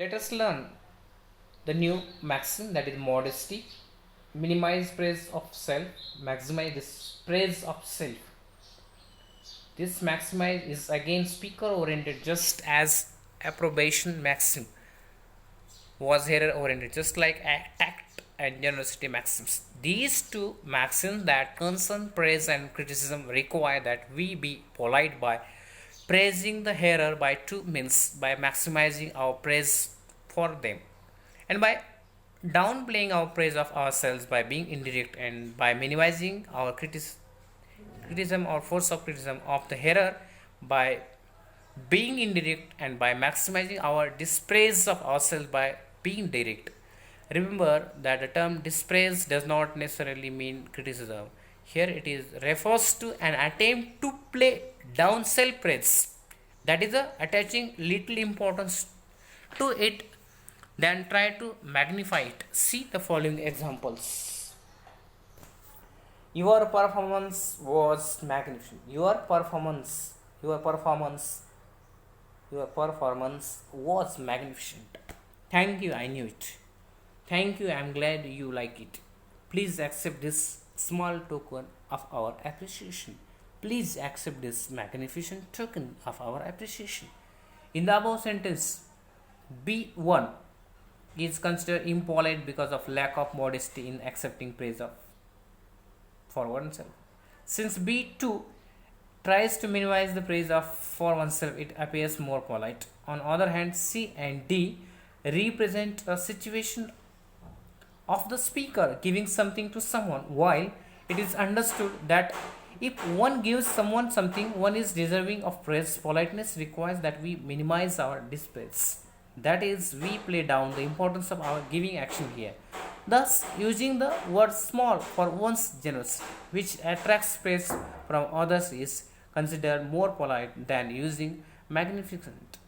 Let us learn the new maxim, that is modesty. Minimize praise of self, maximize this praise of self. This maximize is again speaker oriented, just as approbation maxim was hearer oriented, just like tact and generosity maxims. These two maxims that concern praise and criticism require that we be polite by praising the hearer by two means: by maximizing our praise for them, and by downplaying our praise of ourselves by being indirect, and by minimizing our criticism or force of criticism of the hearer by being indirect, and by maximizing our dispraise of ourselves by being direct. Remember that the term dispraise does not necessarily mean criticism. Here it is refers to an attempt to play down self praise, that is, attaching little importance to it than try to magnify it. See the following examples. Your performance was magnificent. Your performance was magnificent. Thank you, I knew it. Thank you, I'm glad you like it. Please accept this small token of our appreciation. Please accept this magnificent token of our appreciation. In the above sentence, B1 is considered impolite because of lack of modesty in accepting praise of for oneself. Since B2 tries to minimize the praise of for oneself, it appears more polite. On the other hand, C and D represent a situation of the speaker giving something to someone, while it is understood that if one gives someone something, one is deserving of praise. Politeness requires that we minimize our dispraise. That is, we play down the importance of our giving action here. Thus, using the word small for one's generous, which attracts praise from others, is considered more polite than using magnificent,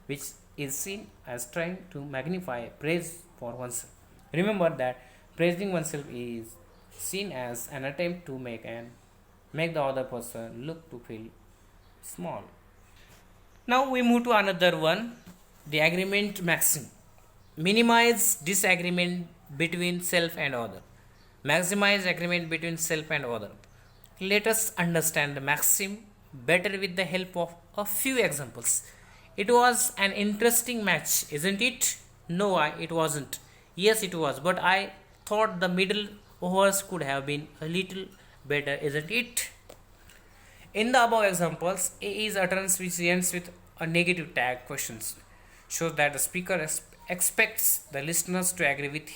which is seen as trying to magnify praise for oneself. Remember that praising oneself is seen as an attempt to make the other person look to feel small. Now we move to another one, the agreement maxim. Minimize disagreement between self and other. Maximize agreement between self and other. Let us understand the maxim better with the help of a few examples. It was an interesting match, isn't it? No, it wasn't. Yes, it was, but I thought the middle overs could have been a little better, isn't it? In the above examples, A is utterance which ends with a negative tag questions, shows that the speaker expects the listeners to agree with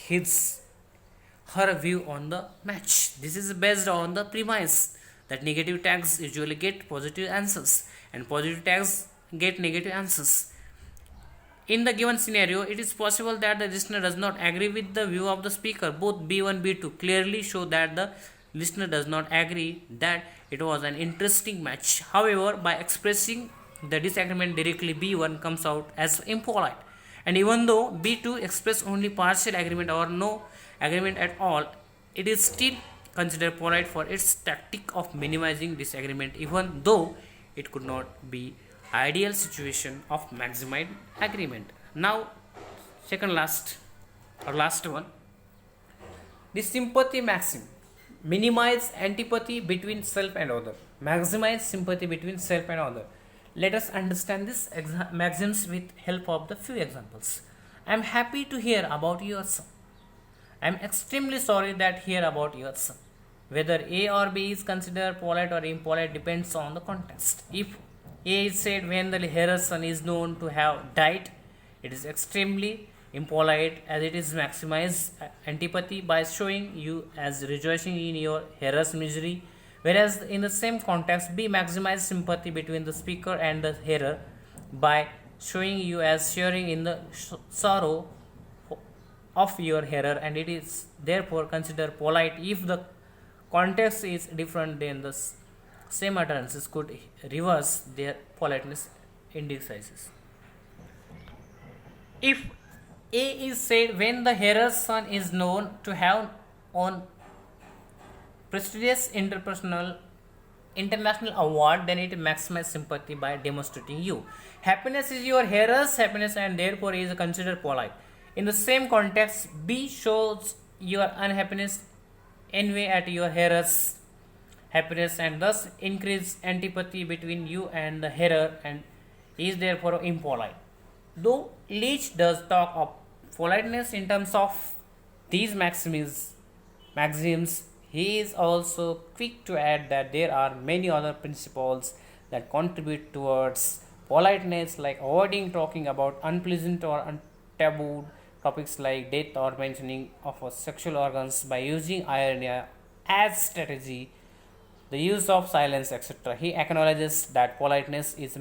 her view on the match. This is based on the premise that negative tags usually get positive answers and positive tags get negative answers. In the given scenario, it is possible that the listener does not agree with the view of the speaker. Both B1 B2 clearly show that the listener does not agree that it was an interesting match. However, by expressing the disagreement directly, B1 comes out as impolite. And even though B2 expressed only partial agreement or no agreement at all, it is still considered polite for its tactic of minimizing disagreement, even though it could not be ideal situation of maximized agreement. Now, last one, the sympathy maxim. Minimize antipathy between self and other. Maximize sympathy between self and other. Let us understand this maxims with help of the few examples. I am happy to hear about your son. I am extremely sorry that hear about your son. Whether A or B is considered polite or impolite depends on the context. If A is said when the hearer's son is known to have died, it is extremely impolite, as it is maximize antipathy by showing you as rejoicing in your hearer's misery, whereas in the same context B maximize sympathy between the speaker and the hearer by showing you as sharing in the sorrow of your hearer, and it is therefore considered polite. If the context is different, then the same utterances could reverse their politeness indices. If A is said when the hearer's son is known to have on prestigious interpersonal international award, then it maximizes sympathy by demonstrating you. Happiness is your hearer's happiness and therefore is considered polite. In the same context, B shows your unhappiness envy at your hearer's happiness and thus increase antipathy between you and the hearer and is therefore impolite. Though Leach does talk of politeness in terms of these maxims, he is also quick to add that there are many other principles that contribute towards politeness, like avoiding talking about unpleasant or taboo topics like death or mentioning of sexual organs by using irony as strategy, the use of silence, etc. He acknowledges that politeness is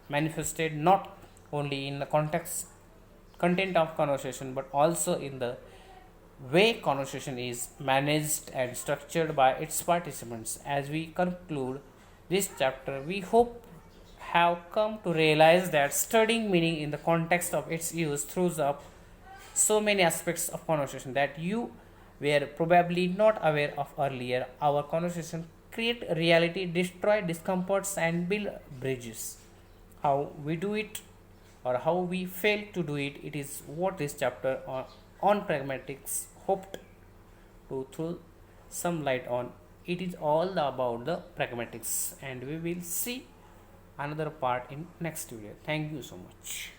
manifested not only in the content of conversation but also in the way conversation is managed and structured by its participants. As we conclude this chapter, we hope have come to realize that studying meaning in the context of its use throws up so many aspects of conversation that you were probably not aware of earlier. Our conversation create reality, destroy discomforts, and build bridges. How we do it or how we fail to do it, it is what this chapter on pragmatics hoped to throw some light on. It is all about the pragmatics, and we will see another part in next video. Thank you so much.